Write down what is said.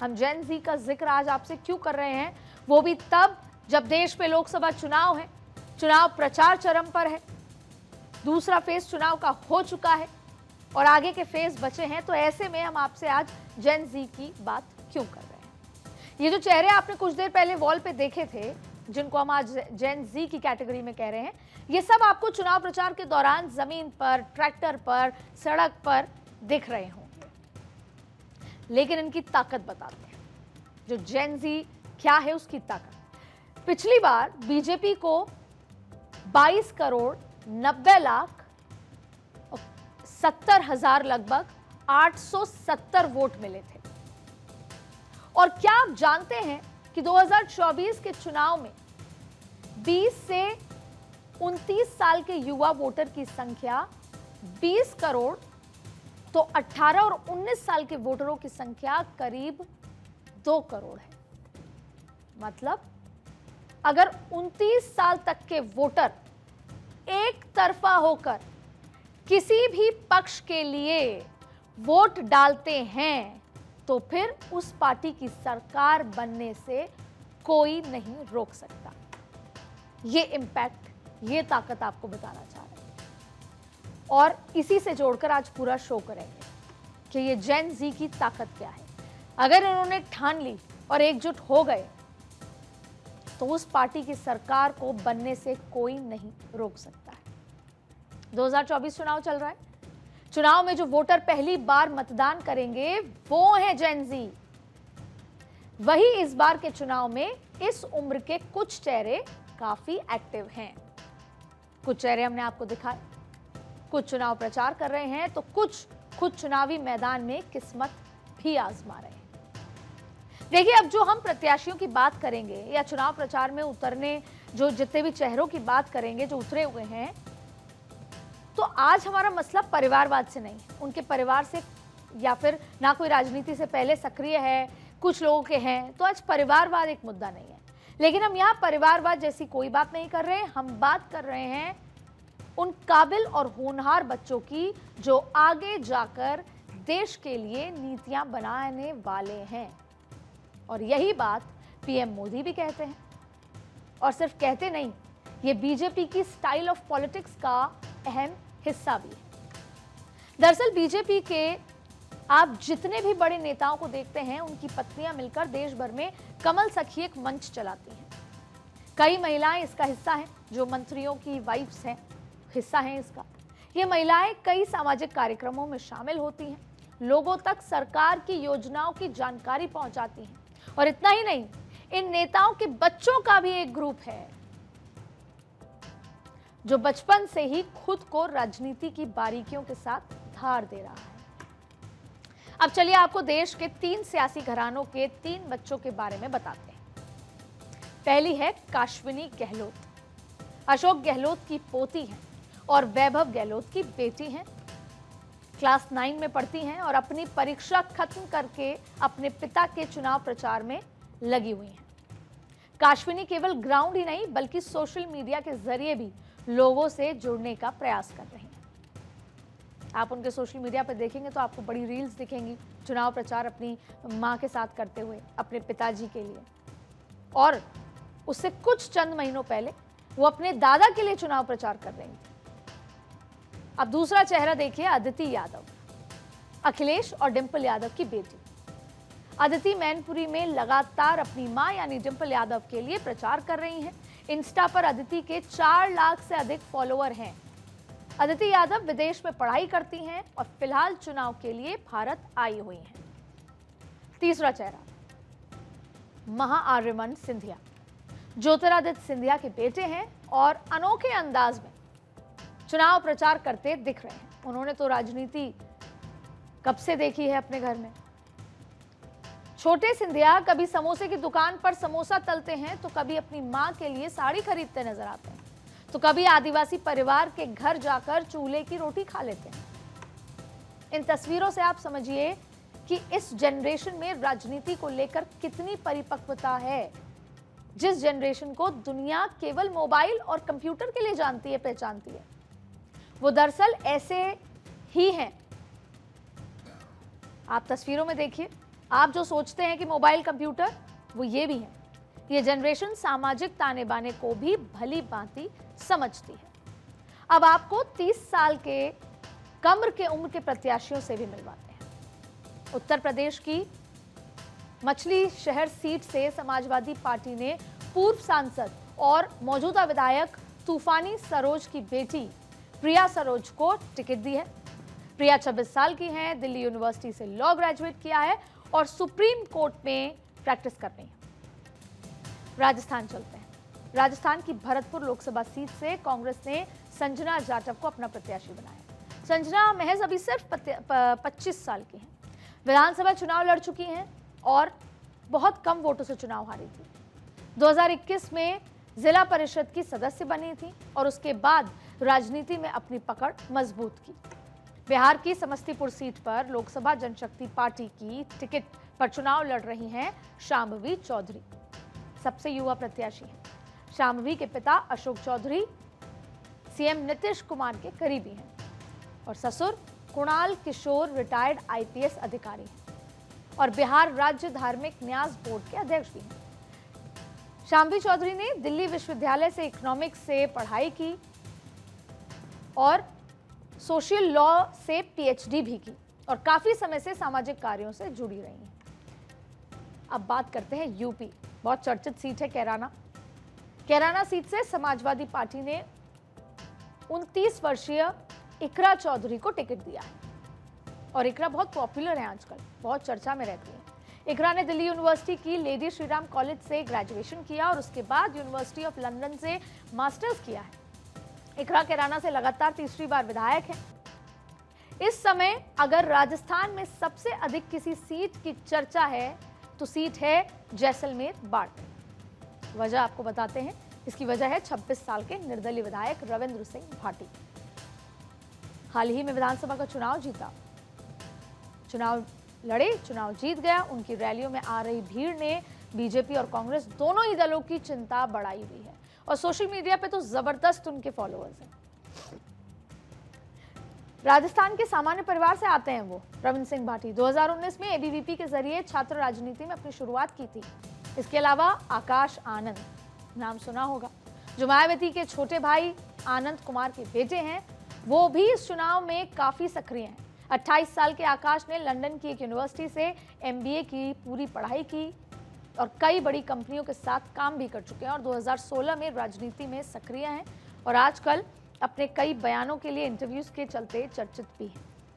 हम जेन जी का जिक्र आज आपसे क्यों कर रहे हैं, वो भी तब जब देश में लोकसभा चुनाव है, चुनाव प्रचार चरम पर है, दूसरा फेज चुनाव का हो चुका है और आगे के फेज बचे हैं। तो ऐसे में हम आपसे आज जेन जी की बात क्यों कर रहे हैं। ये जो चेहरे आपने कुछ देर पहले वॉल पे देखे थे, जिनको हम आज जेन जी की कैटेगरी में कह रहे हैं, ये सब आपको चुनाव प्रचार के दौरान जमीन पर, ट्रैक्टर पर, सड़क पर दिख रहे होंगे, लेकिन इनकी ताकत बताते हैं। जो जेन जी क्या है उसकी ताकत। पिछली बार बीजेपी को 22 करोड़ 90 लाख 70,000 लगभग 870 वोट मिले थे। और क्या आप जानते हैं कि 2024 के चुनाव में 20 से 29 साल के युवा वोटर की संख्या 20 करोड़, तो 18 और 19 साल के वोटरों की संख्या करीब 2 करोड़ है। मतलब अगर 29 साल तक के वोटर एक तरफा होकर किसी भी पक्ष के लिए वोट डालते हैं तो फिर उस पार्टी की सरकार बनने से कोई नहीं रोक सकता। ये इंपैक्ट, ये ताकत आपको बताना चाह रहे हैं और इसी से जोड़कर आज पूरा शो करेंगे कि ये जेन जी की ताकत क्या है। अगर इन्होंने ठान ली और एकजुट हो गए तो उस पार्टी की सरकार को बनने से कोई नहीं रोक सकता है। 2024 चुनाव चल रहा है। चुनाव में जो वोटर पहली बार मतदान करेंगे वो है जेन जी। वही इस बार के चुनाव में इस उम्र के कुछ चेहरे काफी एक्टिव हैं। कुछ चेहरे हमने आपको दिखाए, कुछ चुनाव प्रचार कर रहे हैं तो कुछ खुद चुनावी मैदान में किस्मत भी आजमा रहे हैं। देखिए, अब जो हम प्रत्याशियों की बात करेंगे या चुनाव प्रचार में उतरने जो जितने भी चेहरों की बात करेंगे जो उतरे हुए हैं, तो आज हमारा मसला परिवारवाद से नहीं, उनके परिवार से या फिर ना कोई राजनीति से पहले सक्रिय है, कुछ लोगों के हैं, तो आज परिवारवाद एक मुद्दा नहीं है। लेकिन हम यहाँ परिवारवाद जैसी कोई बात नहीं कर रहे हैं। हम बात कर रहे हैं उन काबिल और होनहार बच्चों की जो आगे जाकर देश के लिए नीतियां बनाने वाले हैं। और यही बात पीएम मोदी भी कहते हैं और सिर्फ कहते नहीं, ये बीजेपी की स्टाइल ऑफ पॉलिटिक्स का अहम हिस्सा भी है। दरअसल बीजेपी के आप जितने भी बड़े नेताओं को देखते हैं, उनकी पत्नियां मिलकर देश भर में कमल सखी एक मंच चलाती हैं। कई महिलाएं इसका हिस्सा हैं, जो मंत्रियों की वाइफ्स हैं, हिस्सा हैं इसका। ये महिलाएं कई सामाजिक कार्यक्रमों में शामिल होती हैं, लोगों तक सरकार की योजनाओं की जानकारी पहुंचाती हैं। और इतना ही नहीं, इन नेताओं के बच्चों का भी एक ग्रुप है जो बचपन से ही खुद को राजनीति की बारीकियों के साथ धार दे रहा है। अब चलिए आपको देश के 3 सियासी घरानों के 3 बच्चों के बारे में बताते हैं। पहली है काश्विनी गहलोत। अशोक गहलोत की पोती हैं और वैभव गहलोत की बेटी हैं। क्लास 9 में पढ़ती हैं और अपनी परीक्षा खत्म करके अपने पिता के चुनाव प्रचार में लगी हुई हैं। काश्विनी केवल ग्राउंड ही नहीं बल्कि सोशल मीडिया के जरिए भी लोगों से जुड़ने का प्रयास कर रही हैं। आप उनके सोशल मीडिया पर देखेंगे तो आपको बड़ी रील्स दिखेंगी, चुनाव प्रचार अपनी मां के साथ करते हुए अपने पिताजी के लिए। और उससे कुछ चंद महीनों पहले वो अपने दादा के लिए चुनाव प्रचार कर रही थी। अब दूसरा चेहरा देखिए, अदिति यादव, अखिलेश और डिंपल यादव की बेटी। अदिति मैनपुरी में लगातार अपनी मां यानी डिंपल यादव के लिए प्रचार कर रही हैं। इंस्टा पर अदिति के 4 लाख से अधिक फॉलोअर हैं। अदिति यादव विदेश में पढ़ाई करती हैं और फिलहाल चुनाव के लिए भारत आई हुई हैं। तीसरा चेहरा, महाआर्यमन सिंधिया, ज्योतिरादित्य सिंधिया के बेटे हैं और अनोखे अंदाज में चुनाव प्रचार करते दिख रहे हैं। उन्होंने तो राजनीति कब से देखी है अपने घर में। छोटे सिंधिया कभी समोसे की दुकान पर समोसा तलते हैं तो कभी अपनी मां के लिए साड़ी खरीदते नजर आते हैं, तो कभी आदिवासी परिवार के घर जाकर चूल्हे की रोटी खा लेते हैं। इन तस्वीरों से आप समझिए कि इस जनरेशन में राजनीति को लेकर कितनी परिपक्वता है। जिस जनरेशन को दुनिया केवल मोबाइल और कंप्यूटर के लिए जानती है, पहचानती है, वो दरअसल ऐसे ही हैं। आप तस्वीरों में देखिए, आप जो सोचते हैं कि मोबाइल कंप्यूटर, वो ये भी है। ये जनरेशन सामाजिक ताने बाने को भी भली भांति समझती है। अब आपको 30 साल के कम के उम्र के प्रत्याशियों से भी मिलवाते हैं। उत्तर प्रदेश की मछली शहर सीट से समाजवादी पार्टी ने पूर्व सांसद और मौजूदा विधायक तूफानी सरोज की बेटी प्रिया सरोज को टिकट दी है। प्रिया 26 साल की हैं, दिल्ली यूनिवर्सिटी से लॉ ग्रेजुएट किया है और सुप्रीम कोर्ट में प्रैक्टिस कर रही है। राजस्थान चलते हैं। राजस्थान की भरतपुर लोकसभा सीट से कांग्रेस ने संजना जाटव को अपना प्रत्याशी बनाया। संजना महज अभी सिर्फ 25 साल की हैं। विधानसभा चुनाव लड़ चुकी हैं और बहुत कम वोटों से चुनाव हारी थी। 2021 में जिला परिषद की सदस्य बनी थी और उसके बाद राजनीति में अपनी पकड़ मजबूत की। बिहार की समस्तीपुर सीट पर लोकसभा जनशक्ति पार्टी की टिकट पर चुनाव लड़ रही हैं शांभवी चौधरी। सबसे युवा प्रत्याशी हैं। शांभवी के पिता अशोक चौधरी सीएम नीतीश कुमार के करीबी हैं और ससुर कुणाल किशोर रिटायर्ड आईपीएस अधिकारी हैं और बिहार राज्य धार्मिक न्यास बोर्ड के अध्यक्ष भी हैं। शांभवी चौधरी ने दिल्ली विश्वविद्यालय से इकोनॉमिक्स से पढ़ाई की और सोशल लॉ से पीएचडी भी की और काफी समय से सामाजिक कार्यों से जुड़ी रही हैं। अब बात करते हैं यूपी। बहुत चर्चित सीट है कैराना। कैराना सीट से समाजवादी पार्टी ने 29 वर्षीय इकरा चौधरी को टिकट दिया है और इकरा बहुत पॉपुलर है, आजकल बहुत चर्चा में रहती है। इकरा ने दिल्ली यूनिवर्सिटी की लेडी श्रीराम कॉलेज से ग्रेजुएशन किया और उसके बाद यूनिवर्सिटी ऑफ लंदन से मास्टर्स किया है। इकरा कैराना से लगातार तीसरी बार विधायक है। इस समय अगर राजस्थान में सबसे अधिक किसी सीट की चर्चा है तो सीट है जैसलमेर बाढ़। वजह आपको बताते हैं। इसकी वजह है 26 साल के निर्दलीय विधायक रविंद्र सिंह भाटी। हाल ही में विधानसभा का चुनाव जीता, चुनाव लड़े, चुनाव जीत गया। उनकी रैलियों में आ रही भीड़ ने बीजेपी और कांग्रेस दोनों ही दलों की चिंता बढ़ाई हुई है और सोशल मीडिया पे तो जबरदस्त उनके फॉलोअर्स हैं। राजस्थान के सामान्य परिवार से आते हैं वो रविंद्र सिंह भाटी। 2019 में एबीवीपी के जरिए छात्र राजनीति में अपनी शुरुआत की थी। इसके अलावा आकाश आनंद, नाम सुना होगा, जो मायावती के छोटे भाई आनंद कुमार के बेटे हैं, वो भी इस चुनाव में काफी सक्रिय हैं। 28 साल के आकाश ने लंदन की एक यूनिवर्सिटी से एमबीए की पूरी पढ़ाई की और कई बड़ी कंपनियों के साथ काम भी कर चुके हैं और 2016 में राजनीति में सक्रिय हैं और आजकल अपने कई बयानों के लिए इंटरव्यूज के चलते चर्चित भी हैं।